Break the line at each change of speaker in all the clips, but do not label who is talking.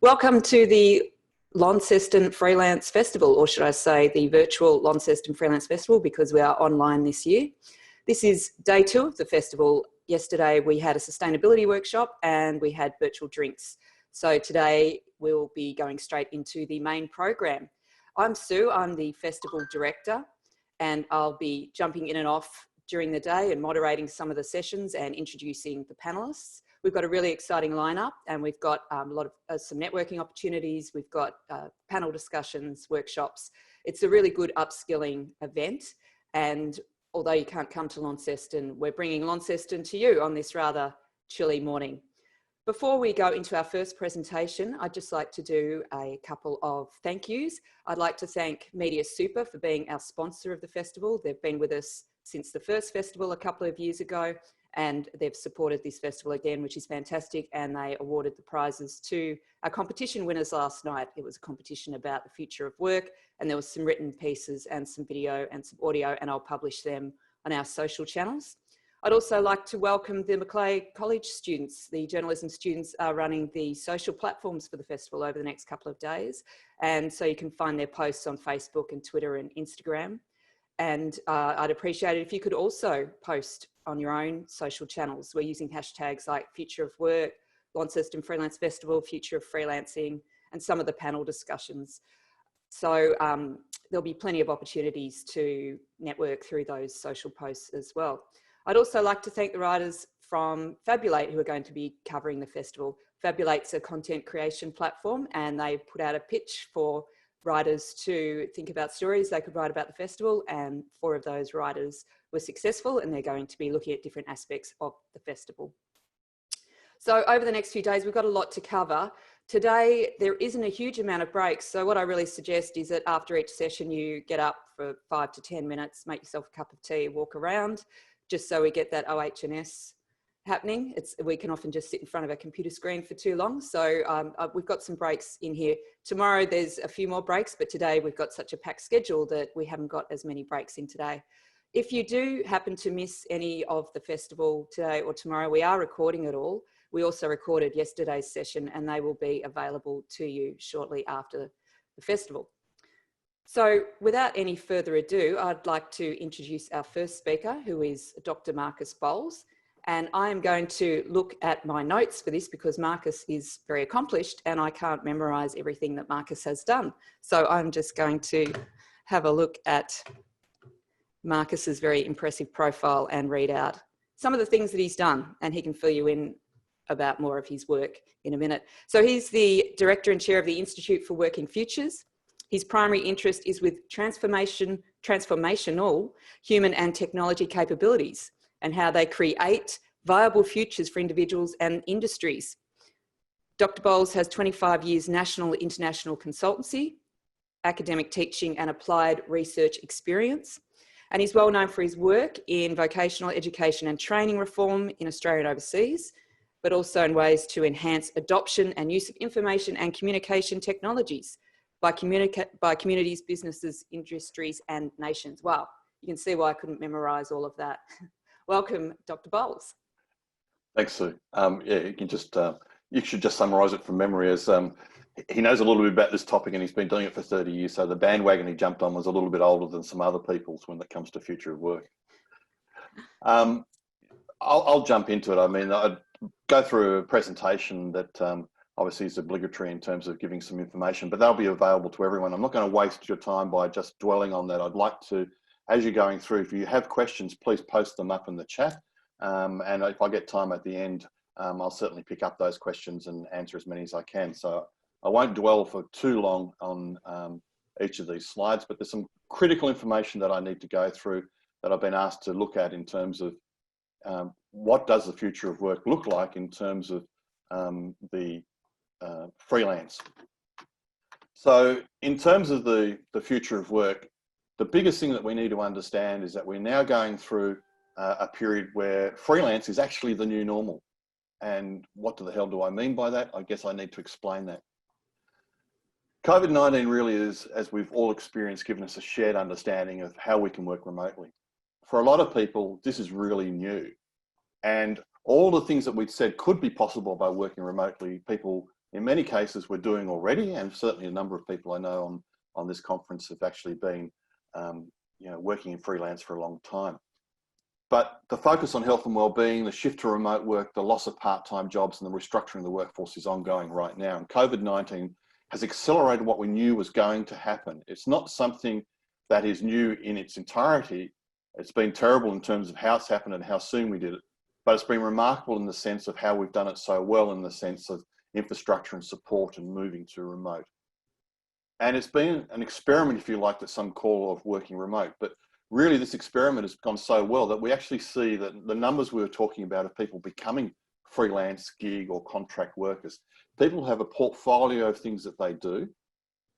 Welcome to the Launceston Freelance Festival, or should I say the virtual Launceston Freelance Festival, because we are online this year. This is day 2 of the festival. Yesterday we had a sustainability workshop and we had virtual drinks. So today we'll be going straight into the main program. I'm Sue, I'm the festival director, and I'll be jumping in and off during the day and moderating some of the sessions and introducing the panelists. We've got a really exciting lineup, and we've got a lot of some networking opportunities. We've got panel discussions, workshops. It's a really good upskilling event. And although you can't come to Launceston, we're bringing Launceston to you on this rather chilly morning. Before we go into our first presentation, I'd just like to do a couple of thank yous. I'd like to thank Media Super for being our sponsor of the festival. They've been with us since the first festival a couple of years ago, and they've supported this festival again, which is fantastic. And they awarded the prizes to our competition winners last night. It was a competition about the future of work, and there was some written pieces and some video and some audio, and I'll publish them on our social channels. I'd also like to welcome the Macleay College students. The journalism students are running the social platforms for the festival over the next couple of days. And so you can find their posts on Facebook and Twitter and Instagram. And I'd appreciate it if you could also post on your own social channels. We're using hashtags like Future of Work, Launceston Freelance Festival, Future of Freelancing, and some of the panel discussions. So there'll be plenty of opportunities to network through those social posts as well. I'd also like to thank the writers from Fabulate who are going to be covering the festival. Fabulate's a content creation platform, and they put out a pitch for writers to think about stories they could write about the festival, and 4 of those writers were successful, and they're going to be looking at different aspects of the festival. So over the next few days, we've got a lot to cover. Today, there isn't a huge amount of breaks. So what I really suggest is that after each session, you get up for 5 to 10 minutes, make yourself a cup of tea, walk around, just so we get that OH&S happening. We can often just sit in front of a computer screen for too long. So we've got some breaks in here. Tomorrow there's a few more breaks, but today we've got such a packed schedule that we haven't got as many breaks in today. If you do happen to miss any of the festival today or tomorrow, we are recording it all. We also recorded yesterday's session, and they will be available to you shortly after the festival. So without any further ado, I'd like to introduce our first speaker, who is Dr. Marcus Bowles. And I am going to look at my notes for this because Marcus is very accomplished and I can't memorize everything that Marcus has done. So I'm just going to have a look at Marcus's very impressive profile and read out some of the things that he's done, and he can fill you in about more of his work in a minute. So he's the director and chair of the Institute for Working Futures. His primary interest is with transformational human and technology capabilities and how they create viable futures for individuals and industries. Dr. Bowles has 25 years national and international consultancy, academic teaching and applied research experience. And he's well known for his work in vocational education and training reform in Australia and overseas, but also in ways to enhance adoption and use of information and communication technologies by communities, businesses, industries, and nations. Wow, you can see why I couldn't memorize all of that. Welcome, Dr. Bowles.
Thanks, Sue. Yeah, you should just summarise it from memory as he knows a little bit about this topic and he's been doing it for 30 years. So the bandwagon he jumped on was a little bit older than some other people's when it comes to future of work. I'll jump into it. I mean, I'd go through a presentation that obviously is obligatory in terms of giving some information, but that'll be available to everyone. I'm not going to waste your time by just dwelling on that. I'd like to, as you're going through, if you have questions, please post them up in the chat. And if I get time at the end, I'll certainly pick up those questions and answer as many as I can. So I won't dwell for too long on each of these slides, but there's some critical information that I need to go through that I've been asked to look at in terms of what does the future of work look like in terms of the freelance. So in terms of the future of work, the biggest thing that we need to understand is that we're now going through a period where freelance is actually the new normal. And what the hell do I mean by that? I guess I need to explain that. COVID-19 really is, as we've all experienced, given us a shared understanding of how we can work remotely. For a lot of people, this is really new. And all the things that we'd said could be possible by working remotely, people in many cases we're doing already, and certainly a number of people I know on this conference have actually been working in freelance for a long time. But the focus on health and well-being, the shift to remote work, the loss of part-time jobs, and the restructuring of the workforce is ongoing right now. And COVID-19 has accelerated what we knew was going to happen. It's not something that is new in its entirety. It's been terrible in terms of how it's happened and how soon we did it, but it's been remarkable in the sense of how we've done it so well, in the sense of infrastructure and support and moving to remote. And it's been an experiment, if you like, that some call of working remote, but really this experiment has gone so well that we actually see that the numbers we were talking about of people becoming freelance, gig or contract workers, people have a portfolio of things that they do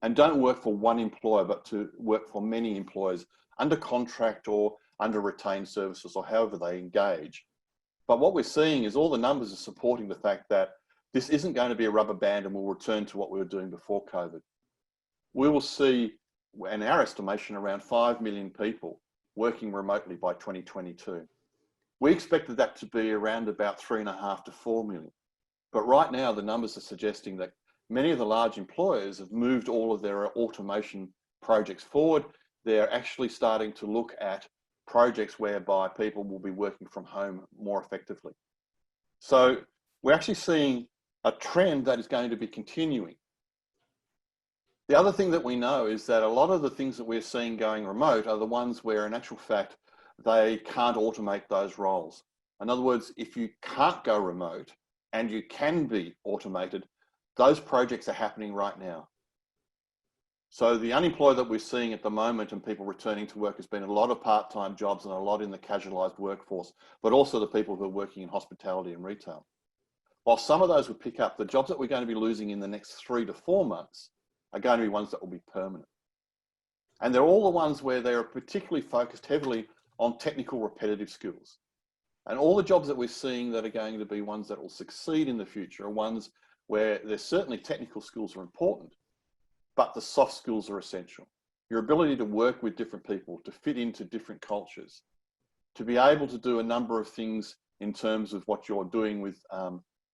and don't work for one employer, but to work for many employers under contract or under retained services or however they engage. But what we're seeing is all the numbers are supporting the fact that this isn't going to be a rubber band and we'll return to what we were doing before COVID. We will see, in our estimation, around 5 million people working remotely by 2022. We expected that to be around about 3.5 to 4 million. But right now, the numbers are suggesting that many of the large employers have moved all of their automation projects forward. They're actually starting to look at projects whereby people will be working from home more effectively. So we're actually seeing a trend that is going to be continuing. The other thing that we know is that a lot of the things that we're seeing going remote are the ones where, in actual fact, they can't automate those roles. In other words, if you can't go remote and you can be automated, those projects are happening right now. So the unemployed that we're seeing at the moment and people returning to work has been a lot of part-time jobs and a lot in the casualised workforce, but also the people who are working in hospitality and retail. While some of those would pick up, the jobs that we're going to be losing in the next 3 to 4 months are going to be ones that will be permanent. And they're all the ones where they're particularly focused heavily on technical repetitive skills. And all the jobs that we're seeing that are going to be ones that will succeed in the future are ones where there's certainly technical skills are important, but the soft skills are essential. Your ability to work with different people, to fit into different cultures, to be able to do a number of things in terms of what you're doing with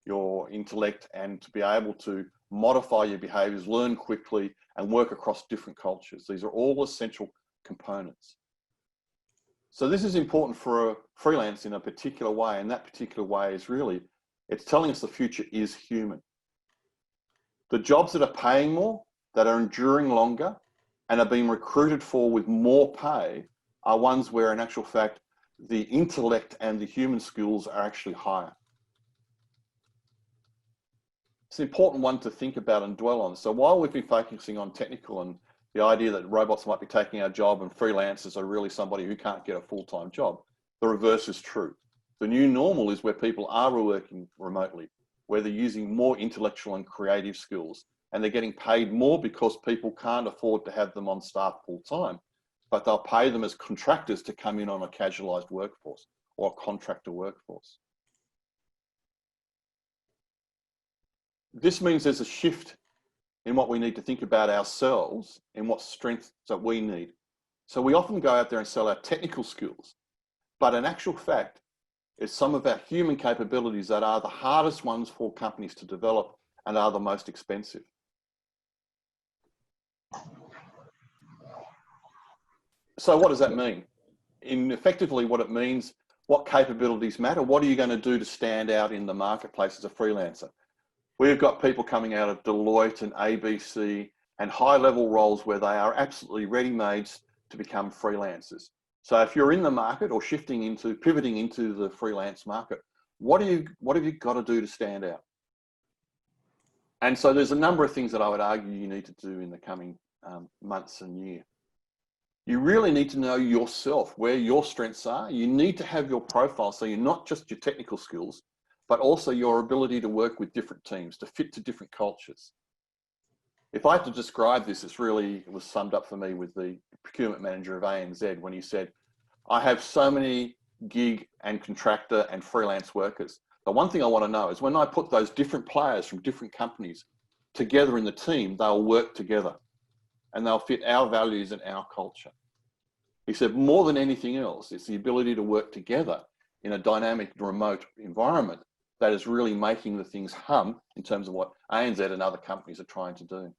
your intellect, and to be able to modify your behaviors, learn quickly, and work across different cultures. These are all essential components. So this is important for a freelance in a particular way, and that particular way is really, it's telling us the future is human. The jobs that are paying more, that are enduring longer, and are being recruited for with more pay are ones where, in actual fact, the intellect and the human skills are actually higher. It's an important one to think about and dwell on. So while we've been focusing on technical and the idea that robots might be taking our job and freelancers are really somebody who can't get a full-time job, the reverse is true. The new normal is where people are working remotely, where they're using more intellectual and creative skills, and they're getting paid more because people can't afford to have them on staff full-time, but they'll pay them as contractors to come in on a casualised workforce or a contractor workforce. This means there's a shift in what we need to think about ourselves and what strengths that we need. So we often go out there and sell our technical skills, but in actual fact, it's some of our human capabilities that are the hardest ones for companies to develop and are the most expensive. So what does that mean? Effectively what it means, what capabilities matter? What are you going to do to stand out in the marketplace as a freelancer? We've got people coming out of Deloitte and ABC and high-level roles where they are absolutely ready-made to become freelancers. So if you're in the market or pivoting into the freelance market, what have you got to do to stand out? And so there's a number of things that I would argue you need to do in the coming months and year. You really need to know yourself, where your strengths are. You need to have your profile, so you're not just your technical skills, but also your ability to work with different teams, to fit to different cultures. If I had to describe this, it was summed up for me with the procurement manager of ANZ when he said, I have so many gig and contractor and freelance workers. The one thing I want to know is when I put those different players from different companies together in the team, they'll work together and they'll fit our values and our culture. He said, more than anything else, it's the ability to work together in a dynamic remote environment that is really making the things hum in terms of what ANZ and other companies are trying to do.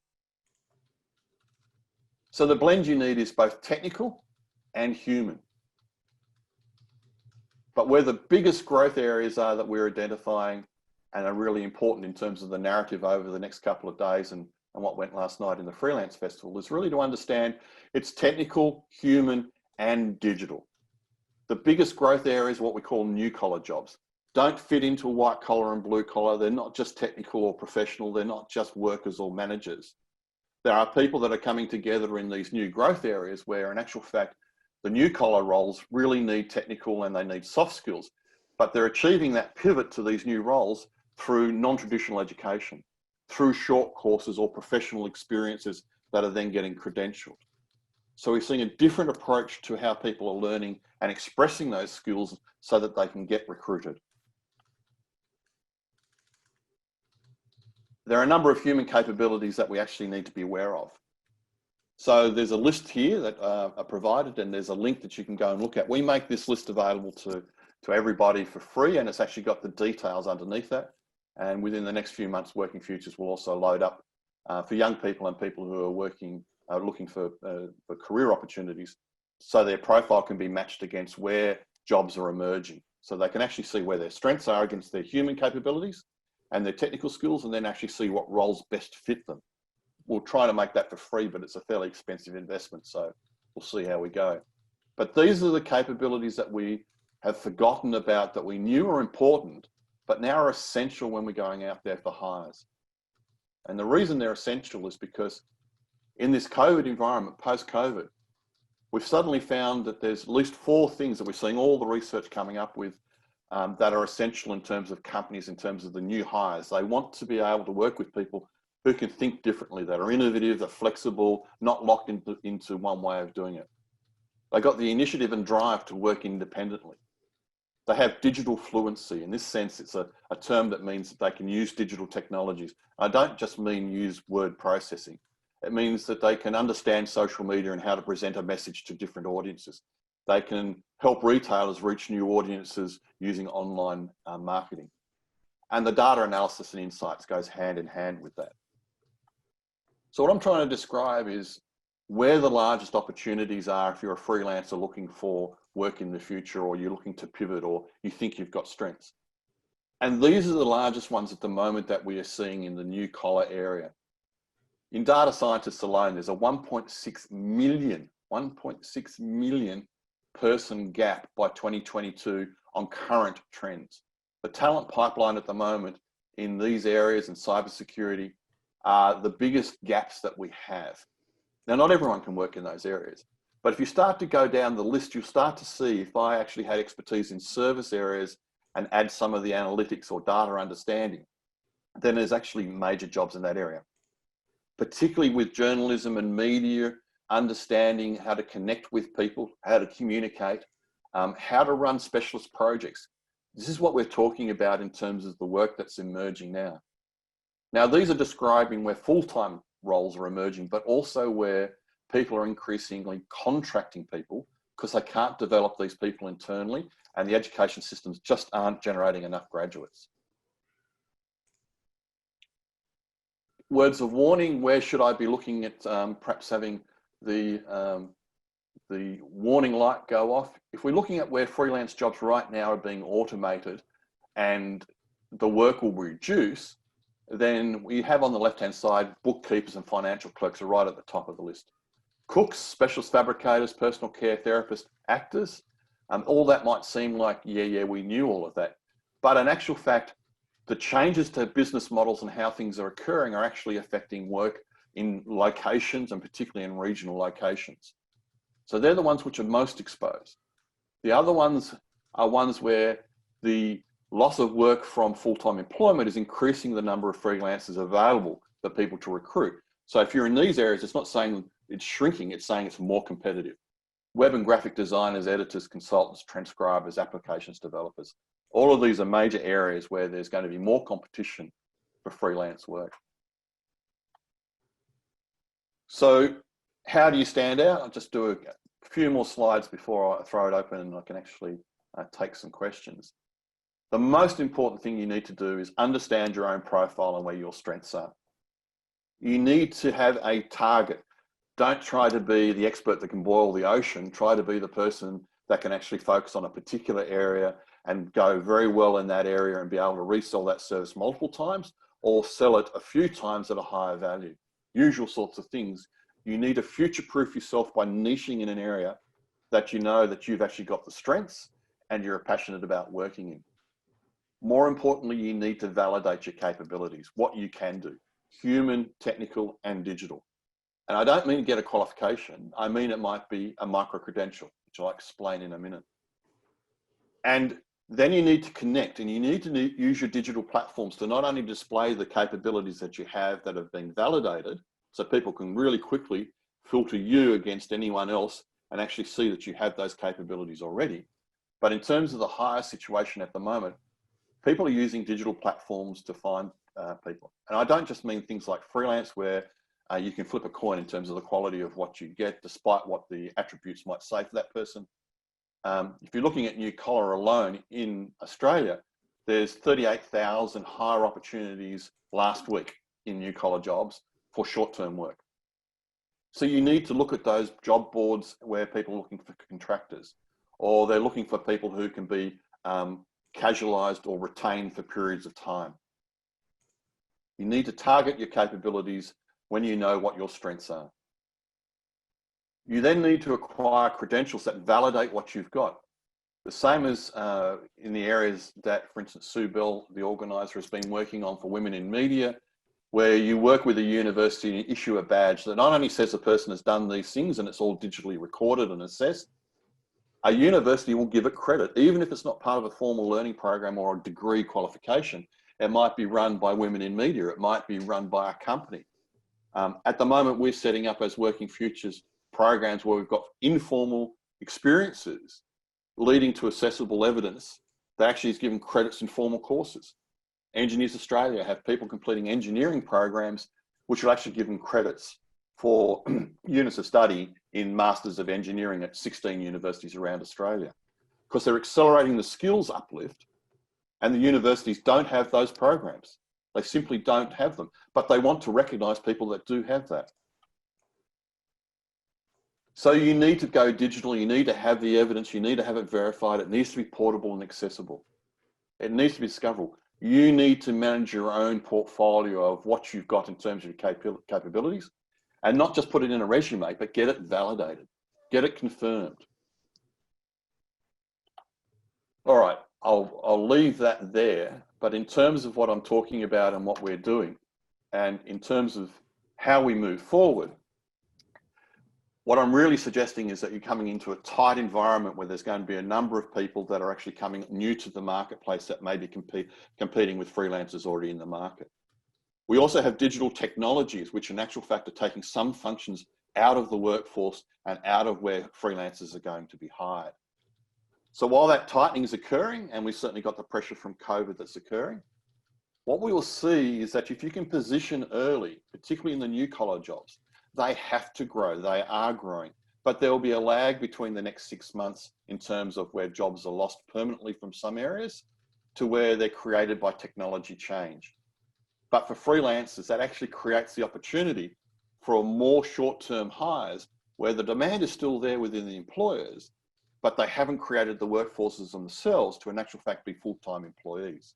So the blend you need is both technical and human. But where the biggest growth areas are that we're identifying and are really important in terms of the narrative over the next couple of days and what went last night in the Freelance Festival is really to understand it's technical, human, and digital. The biggest growth area is what we call new collar jobs. Don't fit into white collar and blue collar. They're not just technical or professional. They're not just workers or managers. There are people that are coming together in these new growth areas where in actual fact, the new collar roles really need technical and they need soft skills, but they're achieving that pivot to these new roles through non-traditional education, through short courses or professional experiences that are then getting credentialed. So we're seeing a different approach to how people are learning and expressing those skills so that they can get recruited. There are a number of human capabilities that we actually need to be aware of. So there's a list here that are provided, and there's a link that you can go and look at. We make this list available to everybody for free, and it's actually got the details underneath that. And within the next few months, Working Futures will also load up for young people and people who are looking for career opportunities, so their profile can be matched against where jobs are emerging. So they can actually see where their strengths are against their human capabilities and their technical skills, and then actually see what roles best fit them. We'll try to make that for free, but it's a fairly expensive investment, so we'll see how we go. But these are the capabilities that we have forgotten about, that we knew are important, but now are essential when we're going out there for hires. And the reason they're essential is because in this COVID environment, post-COVID, we've suddenly found that there's at least 4 things that we're seeing all the research coming up with that are essential in terms of companies, in terms of the new hires. They want to be able to work with people who can think differently, that are innovative, that are flexible, not locked into one way of doing it. They got the initiative and drive to work independently. They have digital fluency. In this sense, it's a term that means that they can use digital technologies. I don't just mean use word processing. It means that they can understand social media and how to present a message to different audiences. They can help retailers reach new audiences using online marketing. And the data analysis and insights goes hand in hand with that. So what I'm trying to describe is where the largest opportunities are if you're a freelancer looking for work in the future, or you're looking to pivot, or you think you've got strengths. And these are the largest ones at the moment that we are seeing in the new collar area. In data scientists alone, there's a 1.6 million person gap by 2022 on current trends. The talent pipeline at the moment in these areas and cybersecurity are the biggest gaps that we have. Now, not everyone can work in those areas, but if you start to go down the list, you'll start to see, if I actually had expertise in service areas and add some of the analytics or data understanding, then there's actually major jobs in that area, particularly with journalism and media, understanding how to connect with people, how to communicate, how to run specialist projects. This is what we're talking about in terms of the work that's emerging now. Now, these are describing where full-time roles are emerging, but also where people are increasingly contracting people because they can't develop these people internally, and the education systems just aren't generating enough graduates. Words of warning: where should I be looking at perhaps having the warning light go off? If we're looking at where freelance jobs right now are being automated and the work will reduce, then we have on the left-hand side, bookkeepers and financial clerks are right at the top of the list. Cooks, specialist fabricators, personal care therapists, actors, all that might seem like, yeah, we knew all of that. But in actual fact, the changes to business models and how things are occurring are actually affecting work in locations, and particularly in regional locations. So they're the ones which are most exposed. The other ones are ones where the loss of work from full-time employment is increasing the number of freelancers available for people to recruit. So if you're in these areas, it's not saying it's shrinking, it's saying it's more competitive. Web and graphic designers, editors, consultants, transcribers, applications developers. All of these are major areas where there's going to be more competition for freelance work. So how do you stand out? I'll just do a few more slides before I throw it open and I can actually take some questions. The most important thing you need to do is understand your own profile and where your strengths are. You need to have a target. Don't try to be the expert that can boil the ocean. Try to be the person that can actually focus on a particular area and go very well in that area and be able to resell that service multiple times or sell it a few times at a higher value. Usual sorts of things. You need to future-proof yourself by niching in an area that you know that you've actually got the strengths and you're passionate about working in. More importantly, you need to validate your capabilities, what you can do, human, technical, and digital. And I don't mean get a qualification. I mean it might be a micro-credential, which I'll explain in a minute. And then you need to connect, and you need to use your digital platforms to not only display the capabilities that you have that have been validated, so people can really quickly filter you against anyone else and actually see that you have those capabilities already. But in terms of the hire situation at the moment, people are using digital platforms to find people. And I don't just mean things like freelance where you can flip a coin in terms of the quality of what you get, despite what the attributes might say for that person. If you're looking at new collar alone in Australia, there's 38,000 hire opportunities last week in new collar jobs for short-term work. So you need to look at those job boards where people are looking for contractors, or they're looking for people who can be casualized or retained for periods of time. You need to target your capabilities when you know what your strengths are. You then need to acquire credentials that validate what you've got. The same as in the areas that, for instance, Sue Bell, the organizer, has been working on for women in media, where you work with a university and issue a badge that not only says the person has done these things and it's all digitally recorded and assessed, a university will give it credit, even if it's not part of a formal learning program or a degree qualification. It might be run by women in media. It might be run by a company. At the moment, we're setting up as Working Futures programs where we've got informal experiences leading to accessible evidence that actually is given credits in formal courses. Engineers Australia have people completing engineering programs which will actually give them credits for units of study in Masters of Engineering at 16 universities around Australia, because they're accelerating the skills uplift, and the universities don't have those programs. They simply don't have them, but they want to recognise people that do have that. So you need to go digital, you need to have the evidence, you need to have it verified, it needs to be portable and accessible. It needs to be discoverable. You need to manage your own portfolio of what you've got in terms of your capabilities, and not just put it in a resume, but get it validated, get it confirmed. All right, I'll leave that there, but in terms of what I'm talking about and what we're doing, and in terms of how we move forward, what I'm really suggesting is that you're coming into a tight environment where there's going to be a number of people that are actually coming new to the marketplace that may be competing with freelancers already in the market. We also have digital technologies, which in actual fact are taking some functions out of the workforce and out of where freelancers are going to be hired. So while that tightening is occurring, and we've certainly got the pressure from COVID that's occurring, what we will see is that if you can position early, particularly in the new collar jobs, they have to grow, they are growing, but there will be a lag between the next 6 months in terms of where jobs are lost permanently from some areas to where they're created by technology change. But for freelancers, that actually creates the opportunity for more short-term hires where the demand is still there within the employers, but they haven't created the workforces themselves to in actual fact be full-time employees.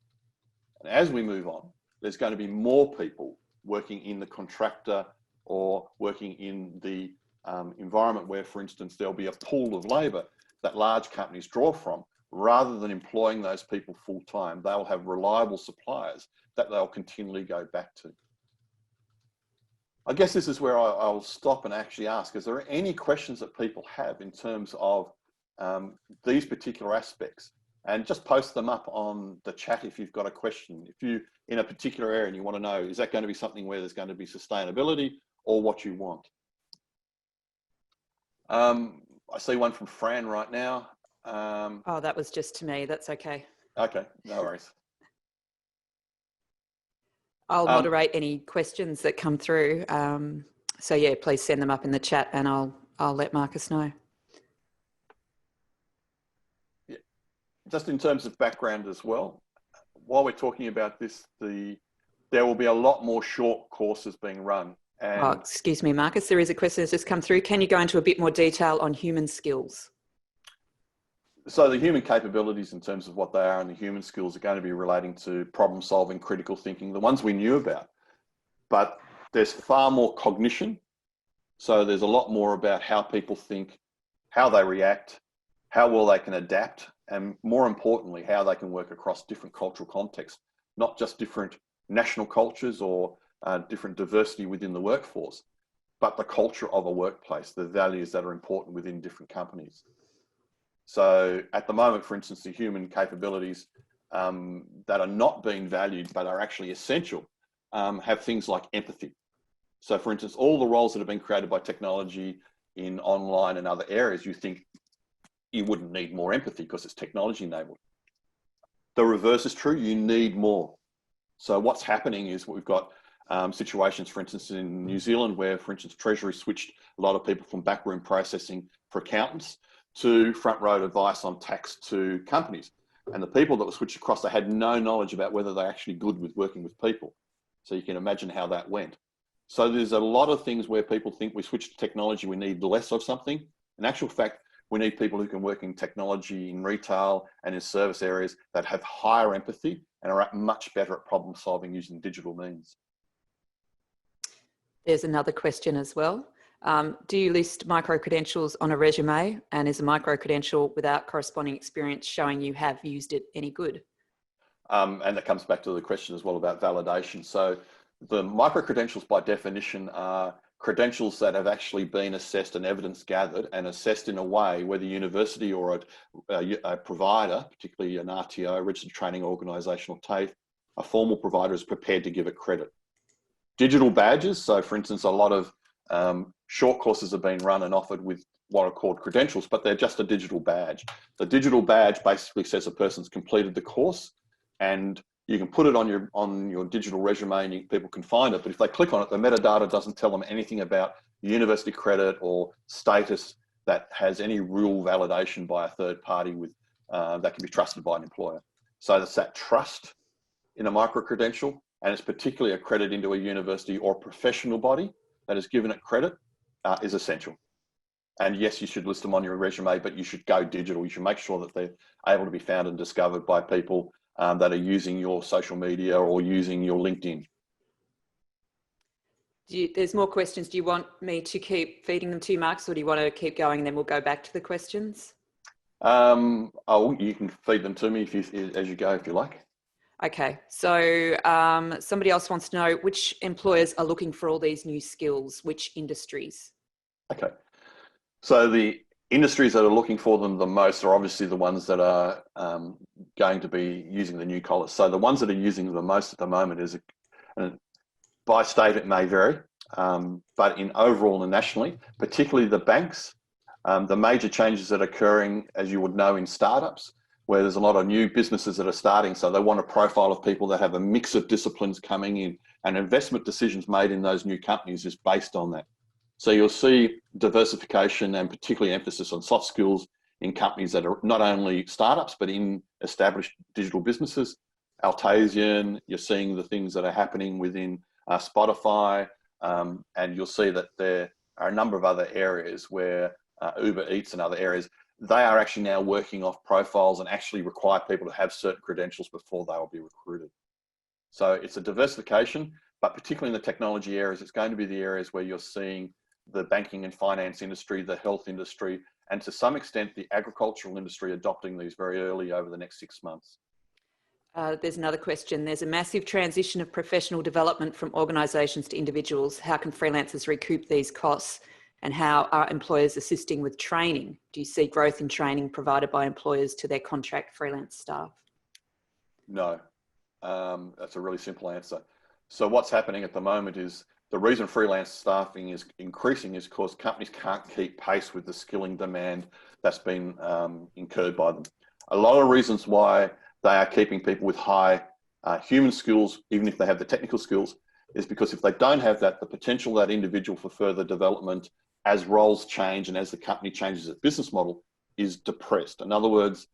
And as we move on, there's going to be more people working in the contractor or working in the environment where, for instance, there'll be a pool of labour that large companies draw from. Rather than employing those people full-time, they'll have reliable suppliers that they'll continually go back to. I guess this is where I'll stop and actually ask, is there any questions that people have in terms of these particular aspects? And just post them up on the chat if you've got a question. If you're in a particular area and you want to know, is that going to be something where there's going to be sustainability or what you want? I see one from Fran right now.
Oh, that was just to me. That's okay.
Okay, no worries.
I'll moderate any questions that come through. So yeah, please send them up in the chat and I'll let Marcus know.
Yeah. Just in terms of background as well, while we're talking about this, there will be a lot more short courses being run. And
excuse me, Marcus, there is a question that's just come through. Can you go into a bit more detail on human skills?
so the human capabilities in terms of what they are and the human skills are going to be relating to problem solving, critical thinking, the ones we knew about. But there's far more cognition. So there's a lot more about how people think, how they react, how well they can adapt, and more importantly, how they can work across different cultural contexts, not just different national cultures or different diversity within the workforce, but the culture of a workplace, the values that are important within different companies. So at the moment, for instance, the human capabilities that are not being valued but are actually essential have things like empathy. So for instance, all the roles that have been created by technology in online and other areas, you think you wouldn't need more empathy because it's technology enabled. The reverse is true, you need more. So what's happening is we've got situations, for instance, in New Zealand, where, for instance, Treasury switched a lot of people from backroom processing for accountants to front row advice on tax to companies. And the people that were switched across, they had no knowledge about whether they're actually good with working with people. So you can imagine how that went. So there's a lot of things where people think we switch to technology, we need less of something. In actual fact, we need people who can work in technology, in retail and in service areas that have higher empathy and are much better at problem solving using digital means.
There's another question as well. Do you list micro-credentials on a resume, and is a micro-credential without corresponding experience showing you have used it any good?
And that comes back to the question as well about validation. So the micro-credentials by definition are credentials that have actually been assessed and evidence gathered and assessed in a way where the university or a provider, particularly an RTO, registered training organisation or TAFE, a formal provider is prepared to give it credit. Digital badges, so for instance, a lot of short courses have been run and offered with what are called credentials, but they're just a digital badge. The digital badge basically says a person's completed the course, and you can put it on your digital resume and people can find it. But if they click on it, the metadata doesn't tell them anything about university credit or status that has any real validation by a third party with that can be trusted by an employer. So it's that trust in a micro-credential, and it's particularly a credit into a university or professional body that has given it credit is essential. And yes, you should list them on your resume, but you should go digital. You should make sure that they're able to be found and discovered by people that are using your social media or using your LinkedIn.
There's more questions. Do you want me to keep feeding them to you, Marcus, or do you want to keep going and then we'll go back to the questions?
You can feed them to me as you go, if you like.
Okay, so somebody else wants to know which employers are looking for all these new skills, which industries?
Okay, so the industries that are looking for them the most are obviously the ones that are going to be using the new collars. So the ones that are using them the most at the moment is, by state it may vary, but in overall and nationally, particularly the banks, the major changes that are occurring, as you would know, in startups, where there's a lot of new businesses that are starting. So they want a profile of people that have a mix of disciplines coming in, and investment decisions made in those new companies is based on that. So you'll see diversification and particularly emphasis on soft skills in companies that are not only startups, but in established digital businesses. Altasian, you're seeing the things that are happening within Spotify, and you'll see that there are a number of other areas where Uber Eats and other areas, they are actually now working off profiles and actually require people to have certain credentials before they will be recruited. So it's a diversification, but particularly in the technology areas, it's going to be the areas where you're seeing the banking and finance industry, the health industry, and to some extent the agricultural industry adopting these very early over the next 6 months.
There's another question. There's a massive transition of professional development from organisations to individuals. How can freelancers recoup these costs, and how are employers assisting with training? Do you see growth in training provided by employers to their contract freelance staff?
No, that's a really simple answer. So what's happening at the moment is the reason freelance staffing is increasing is because companies can't keep pace with the skilling demand that's been incurred by them. A lot of reasons why they are keeping people with high human skills, even if they have the technical skills, is because if they don't have that, the potential of that individual for further development as roles change and as the company changes its business model is depressed. In other words,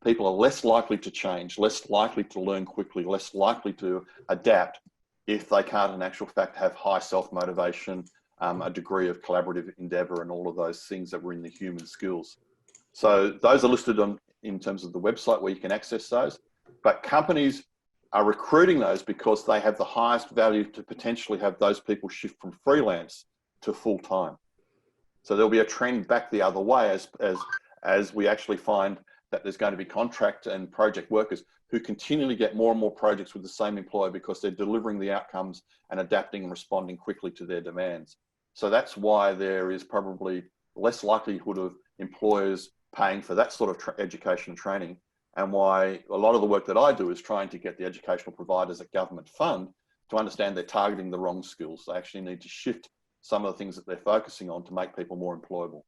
people are less likely to change, less likely to learn quickly, less likely to adapt if they can't in actual fact have high self-motivation, a degree of collaborative endeavor, and all of those things that were in the human skills. So those are listed on in terms of the website where you can access those. But companies are recruiting those because they have the highest value to potentially have those people shift from freelance to full-time. So there'll be a trend back the other way as we actually find that there's going to be contract and project workers who continually get more and more projects with the same employer because they're delivering the outcomes and adapting and responding quickly to their demands. So that's why there is probably less likelihood of employers paying for that sort of education and training, and why a lot of the work that I do is trying to get the educational providers that government fund to understand they're targeting the wrong skills. They actually need to shift some of the things that they're focusing on to make people more employable.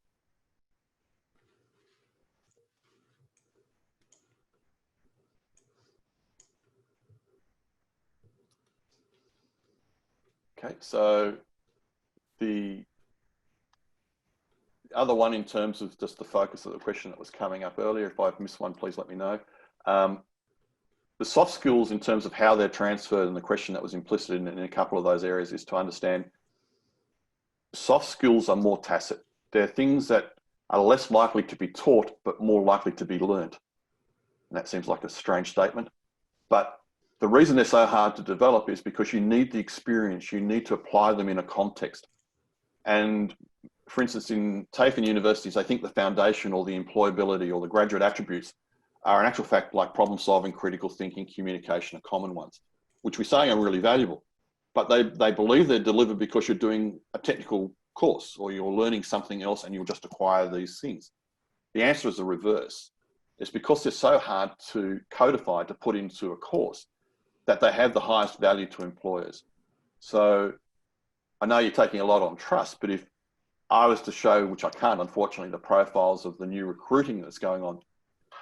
Okay, so the other one in terms of just the focus of the question that was coming up earlier, if I've missed one, please let me know. The soft skills in terms of how they're transferred, and the question that was implicit in a couple of those areas is to understand soft skills are more tacit. They're things that are less likely to be taught, but more likely to be learned. And that seems like a strange statement, but the reason they're so hard to develop is because you need the experience, you need to apply them in a context. And for instance, in TAFE and universities, I think the foundation or the employability or the graduate attributes are in actual fact like problem solving, critical thinking, communication are common ones, which we say are really valuable. But they believe they're delivered because you're doing a technical course or you're learning something else and you'll just acquire these things. The answer is the reverse. It's because they're so hard to codify, to put into a course, that they have the highest value to employers. So I know you're taking a lot on trust, but if I was to show, which I can't, unfortunately, the profiles of the new recruiting that's going on,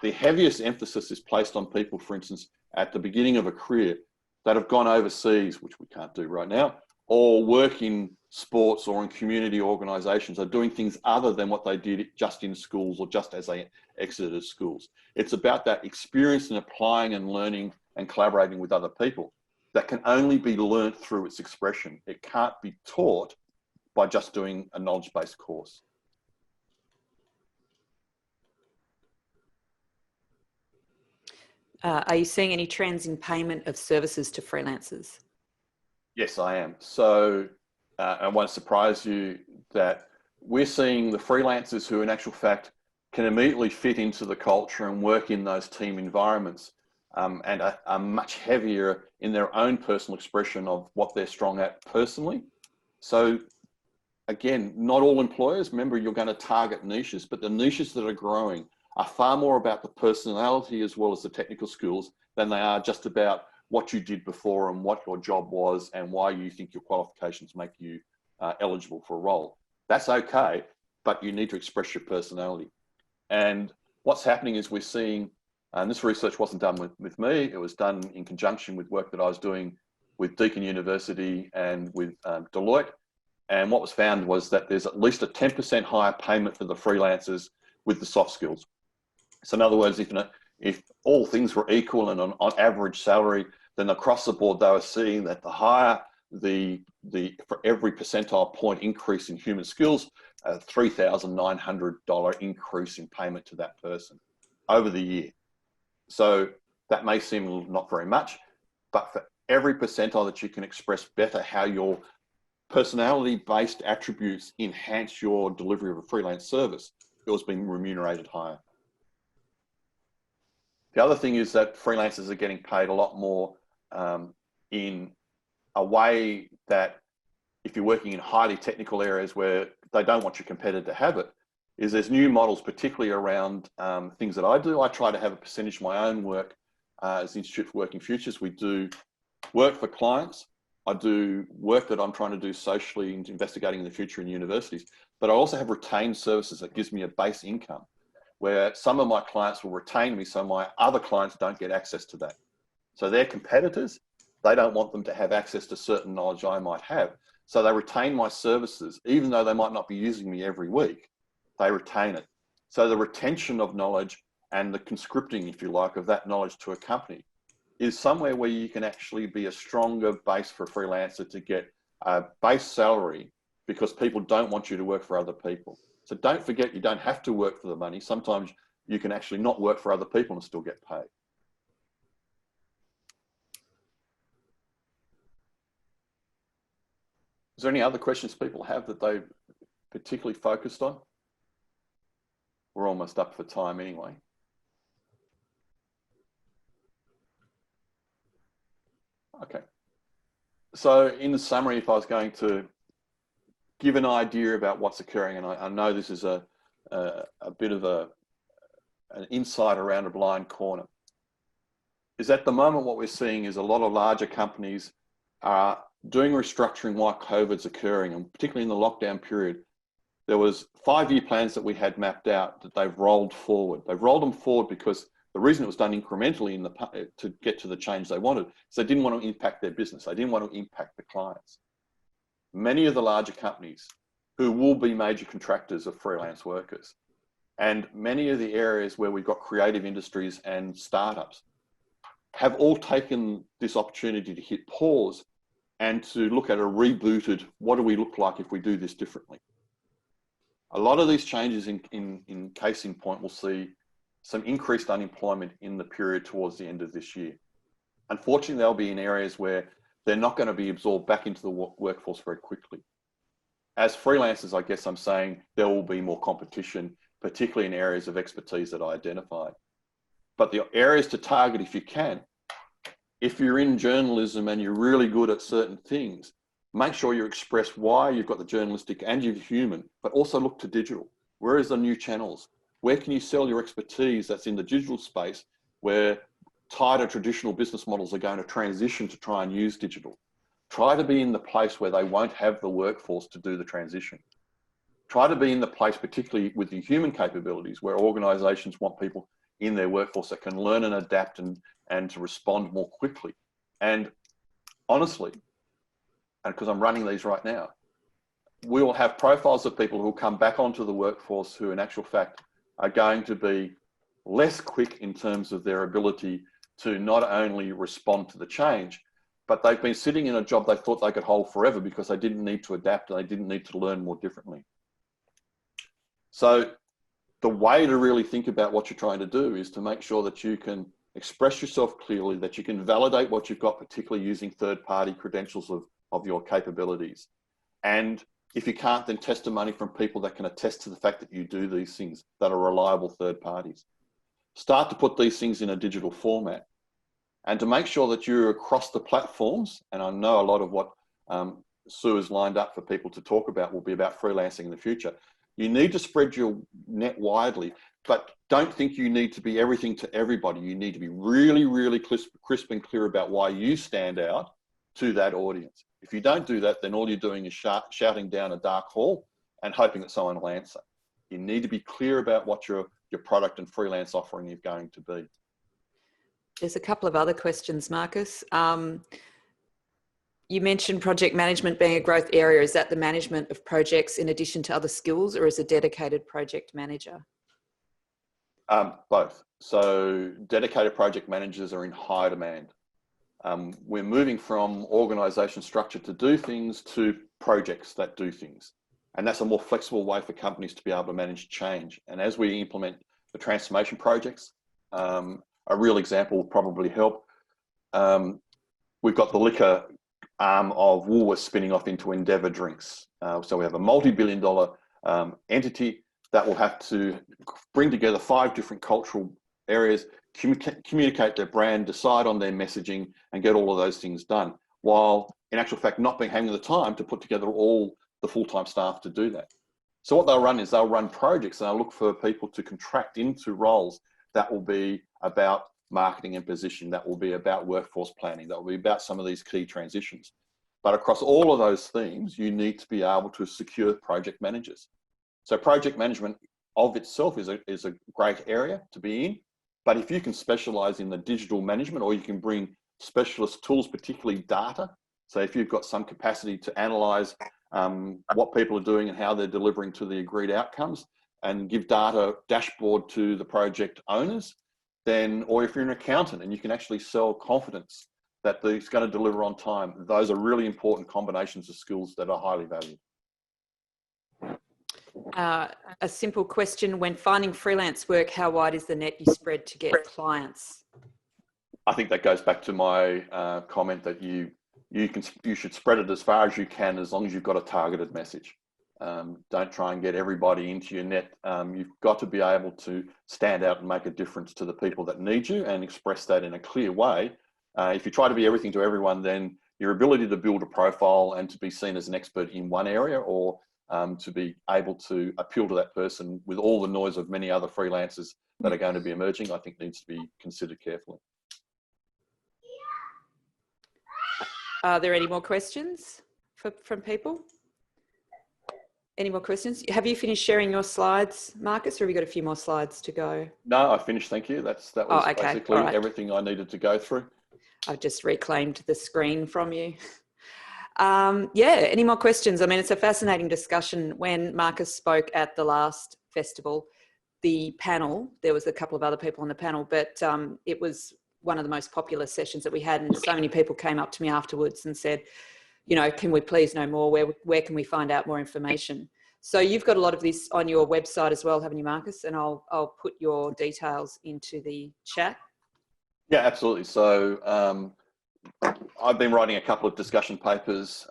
the heaviest emphasis is placed on people, for instance, at the beginning of a career that have gone overseas, which we can't do right now, or work in sports or in community organizations, or doing things other than what they did just in schools or just as they exited schools. It's about that experience in applying and learning and collaborating with other people that can only be learnt through its expression. It can't be taught by just doing a knowledge-based course.
Are you seeing any trends in payment of services to freelancers?
Yes, I am. So I won't surprise you that we're seeing the freelancers who in actual fact can immediately fit into the culture and work in those team environments and are much heavier in their own personal expression of what they're strong at personally. So again, not all employers, remember you're going to target niches, but the niches that are growing are far more about the personality as well as the technical skills than they are just about what you did before and what your job was and why you think your qualifications make you eligible for a role. That's okay, but you need to express your personality. And what's happening is we're seeing, and this research wasn't done with me, it was done in conjunction with work that I was doing with Deakin University and with Deloitte. And what was found was that there's at least a 10% higher payment for the freelancers with the soft skills. So in other words, if all things were equal and on average salary, then across the board, they were seeing that the higher for every percentile point increase in human skills, a $3,900 increase in payment to that person over the year. So that may seem not very much, but for every percentile that you can express better how your personality-based attributes enhance your delivery of a freelance service, it was being remunerated higher. The other thing is that freelancers are getting paid a lot more in a way that if you're working in highly technical areas where they don't want your competitor to have it, is there's new models, particularly around things that I do. I try to have a percentage of my own work as the Institute for Working Futures. We do work for clients. I do work that I'm trying to do socially in investigating the future in universities, but I also have retained services that gives me a base income where some of my clients will retain me so my other clients don't get access to that. So they're competitors, they don't want them to have access to certain knowledge I might have. So they retain my services, even though they might not be using me every week, they retain it. So the retention of knowledge and the conscripting, if you like, of that knowledge to a company is somewhere where you can actually be a stronger base for a freelancer to get a base salary, because people don't want you to work for other people. So don't forget, you don't have to work for the money. Sometimes you can actually not work for other people and still get paid. Is there any other questions people have that they particularly focused on? We're almost up for time anyway. Okay. So in the summary, if I was going to give an idea about what's occurring, and I know this is a bit of an insight around a blind corner, is at the moment what we're seeing is a lot of larger companies are doing restructuring while COVID's occurring, and particularly in the lockdown period. There was 5-year plans that we had mapped out that they've rolled forward. They've rolled them forward because the reason it was done incrementally to get to the change they wanted is they didn't want to impact their business. They didn't want to impact the clients. Many of the larger companies who will be major contractors of freelance workers, and many of the areas where we've got creative industries and startups, have all taken this opportunity to hit pause and to look at a rebooted, what do we look like if we do this differently? A lot of these changes in case in point will see some increased unemployment in the period towards the end of this year. Unfortunately, they'll be in areas where they're not going to be absorbed back into the workforce very quickly. As freelancers, I guess I'm saying there will be more competition, particularly in areas of expertise that I identified. But the areas to target, if you can, if you're in journalism and you're really good at certain things, make sure you express why you've got the journalistic and you're human, but also look to digital. Where is the new channels? Where can you sell your expertise that's in the digital space where tighter traditional business models are going to transition to try and use digital? Try to be in the place where they won't have the workforce to do the transition. Try to be in the place, particularly with the human capabilities, where organizations want people in their workforce that can learn and adapt and to respond more quickly. And honestly, and because I'm running these right now, we will have profiles of people who will come back onto the workforce who in actual fact are going to be less quick in terms of their ability to not only respond to the change, but they've been sitting in a job they thought they could hold forever because they didn't need to adapt and they didn't need to learn more differently. So the way to really think about what you're trying to do is to make sure that you can express yourself clearly, that you can validate what you've got, particularly using third-party credentials of your capabilities. And if you can't, then testimony from people that can attest to the fact that you do these things, that are reliable third parties. Start to put these things in a digital format and to make sure that you're across the platforms. And I know a lot of what Sue has lined up for people to talk about will be about freelancing in the future. You need to spread your net widely, but don't think you need to be everything to everybody. You need to be really, really crisp and clear about why you stand out to that audience. If you don't do that, then all you're doing is shouting down a dark hall and hoping that someone will answer. You need to be clear about what your product and freelance offering is going to be.
There's a couple of other questions, Marcus. You mentioned project management being a growth area. Is that the management of projects in addition to other skills, or is a dedicated project manager?
Both. So dedicated project managers are in high demand. We're moving from organization structure to do things to projects that do things. And that's a more flexible way for companies to be able to manage change. And as we implement the transformation projects, a real example will probably help. We've got the liquor arm of Woolworths spinning off into Endeavour Drinks. So we have a multi-billion-dollar entity that will have to bring together 5 different cultural areas, communicate their brand, decide on their messaging, and get all of those things done, while in actual fact not having the time to put together all the full-time staff to do that. So what they'll run is they'll run projects and they'll look for people to contract into roles that will be about marketing and position, that will be about workforce planning, that will be about some of these key transitions. But across all of those themes, you need to be able to secure project managers. So project management of itself is a great area to be in. But if you can specialize in the digital management, or you can bring specialist tools, particularly data. So if you've got some capacity to analyze what people are doing and how they're delivering to the agreed outcomes, and give data dashboard to the project owners, then, or if you're an accountant and you can actually sell confidence that it's going to deliver on time, those are really important combinations of skills that are highly valued.
A simple question: when finding freelance work, how wide is the net you spread to get clients?
I think that goes back to my comment that you should spread it as far as you can, as long as you've got a targeted message. Don't try and get everybody into your net. You've got to be able to stand out and make a difference to the people that need you and express that in a clear way. If you try to be everything to everyone, then your ability to build a profile and to be seen as an expert in one area, or to be able to appeal to that person with all the noise of many other freelancers that are going to be emerging, I think needs to be considered carefully.
Are there any more questions from people? Any more questions? Have you finished sharing your slides, Marcus, or have you got a few more slides to go?
No, I finished, thank you. That was basically everything I needed to go through.
I've just reclaimed the screen from you. Yeah, any more questions? I mean, it's a fascinating discussion. When Marcus spoke at the last festival, the panel, there was a couple of other people on the panel, but it was one of the most popular sessions that we had, and so many people came up to me afterwards and said, you know, can we please know more? Where can we find out more information? So you've got a lot of this on your website as well, haven't you, Marcus? And I'll put your details into the chat.
Yeah, absolutely. So I've been writing a couple of discussion papers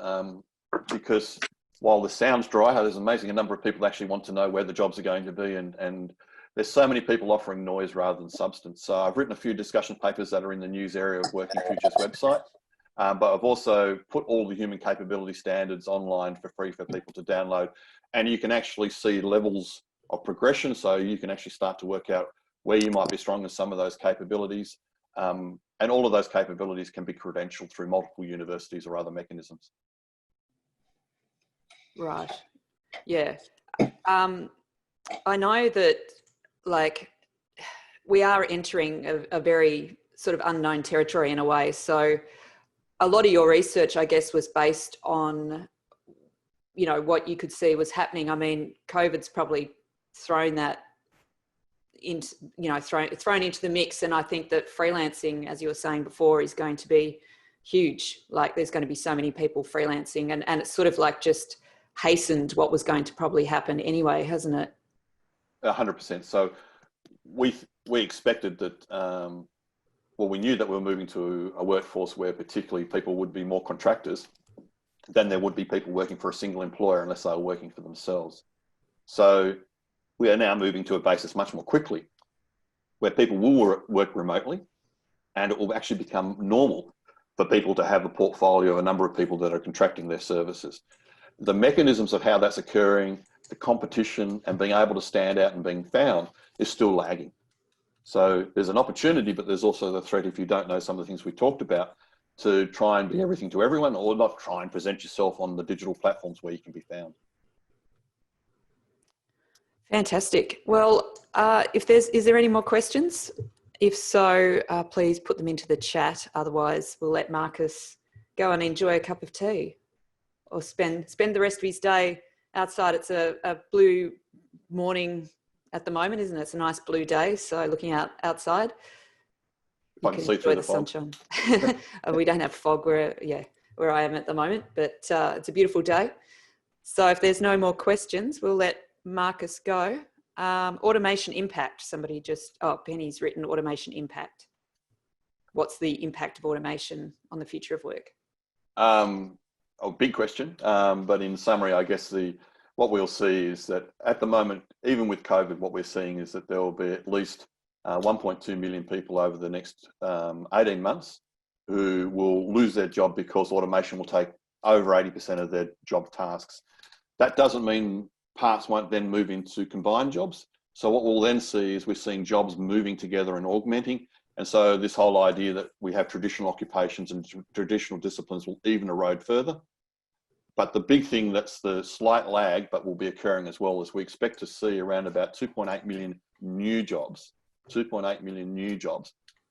because while this sounds dry, there's an amazing number of people that actually want to know where the jobs are going to be, and there's so many people offering noise rather than substance. So I've written a few discussion papers that are in the news area of Working Futures website, but I've also put all the human capability standards online for free for people to download, and you can actually see levels of progression. So you can actually start to work out where you might be strong in some of those capabilities. And all of those capabilities can be credentialed through multiple universities or other mechanisms.
Right. Yeah. I know that, like, we are entering a very sort of unknown territory in a way. So a lot of your research, I guess, was based on, you know, what you could see was happening. I mean, COVID's probably thrown that into, you know, thrown into the mix. And I think that freelancing, as you were saying before, is going to be huge. Like, there's going to be so many people freelancing, and it's sort of like just hastened what was going to probably happen anyway, hasn't it?
100%. So we expected that, well, we knew that we were moving to a workforce where particularly people would be more contractors than there would be people working for a single employer unless they were working for themselves. So we are now moving to a basis much more quickly where people will work remotely, and it will actually become normal for people to have a portfolio of a number of people that are contracting their services. The mechanisms of how that's occurring, the competition and being able to stand out and being found is still lagging. So there's an opportunity, but there's also the threat, if you don't know some of the things we talked about, to try and be everything to everyone, or not try and present yourself on the digital platforms where you can be found.
Fantastic. Well, is there any more questions? If so, please put them into the chat. Otherwise, we'll let Marcus go and enjoy a cup of tea, or spend the rest of his day outside. It's a blue morning at the moment, isn't it? It's a nice blue day. So looking outside, you can enjoy the sunshine. We don't have fog where I am at the moment, but it's a beautiful day. So if there's no more questions, we'll let Marcus go. Automation impact. Penny's written automation impact. What's the impact of automation on the future of work?
A big question, but in summary, I guess what we'll see is that at the moment, even with COVID, what we're seeing is that there will be at least 1.2 million people over the next 18 months who will lose their job because automation will take over 80% of their job tasks. That doesn't mean parts won't then move into combined jobs. So what we'll then see is we're seeing jobs moving together and augmenting. And so this whole idea that we have traditional occupations and traditional disciplines will even erode further. But the big thing that's the slight lag, but will be occurring as well, is we expect to see around about 2.8 million new jobs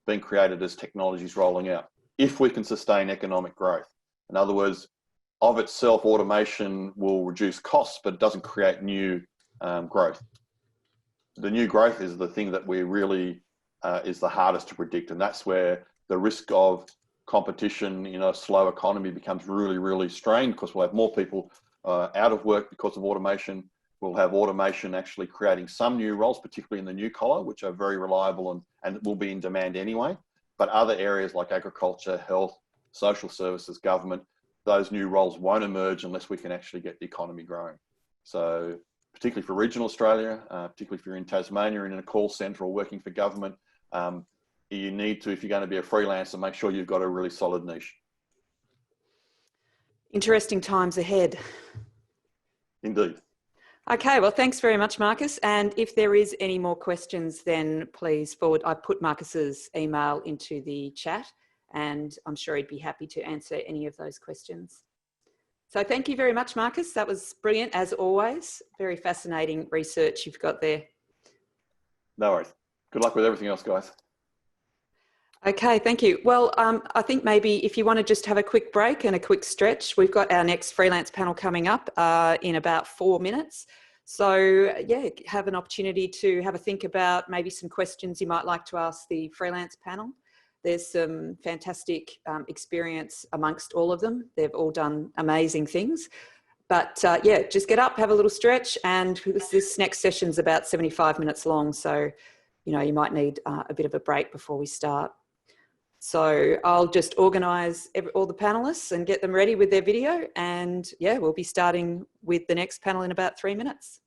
being created as technology's rolling out, if we can sustain economic growth. In other words, of itself, automation will reduce costs, but it doesn't create new growth. the new growth is the thing that we really is the hardest to predict, and that's where the risk of competition in a slow economy becomes really, really strained, because we'll have more people out of work because of automation. We'll have automation actually creating some new roles, particularly in the new collar, which are very reliable and will be in demand anyway. But other areas like agriculture, health, social services, government, those new roles won't emerge unless we can actually get the economy growing. So particularly for regional Australia, particularly if you're in Tasmania and in a call centre or working for government, you need to, if you're going to be a freelancer, make sure you've got a really solid niche.
Interesting times ahead.
Indeed.
Okay, well, thanks very much, Marcus. And if there is any more questions, then please forward. I put Marcus's email into the chat, and I'm sure he'd be happy to answer any of those questions. So thank you very much, Marcus. That was brilliant, as always. Very fascinating research you've got there.
No worries. Good luck with everything else, guys.
Okay, thank you. Well, I think maybe if you want to just have a quick break and a quick stretch, we've got our next freelance panel coming up in about 4 minutes. So yeah, have an opportunity to have a think about maybe some questions you might like to ask the freelance panel. There's some fantastic experience amongst all of them. They've all done amazing things. But yeah, just get up, have a little stretch, and this next session's about 75 minutes long. So, you know, you might need a bit of a break before we start. So I'll just organise all the panellists and get them ready with their video. And yeah, we'll be starting with the next panel in about 3 minutes.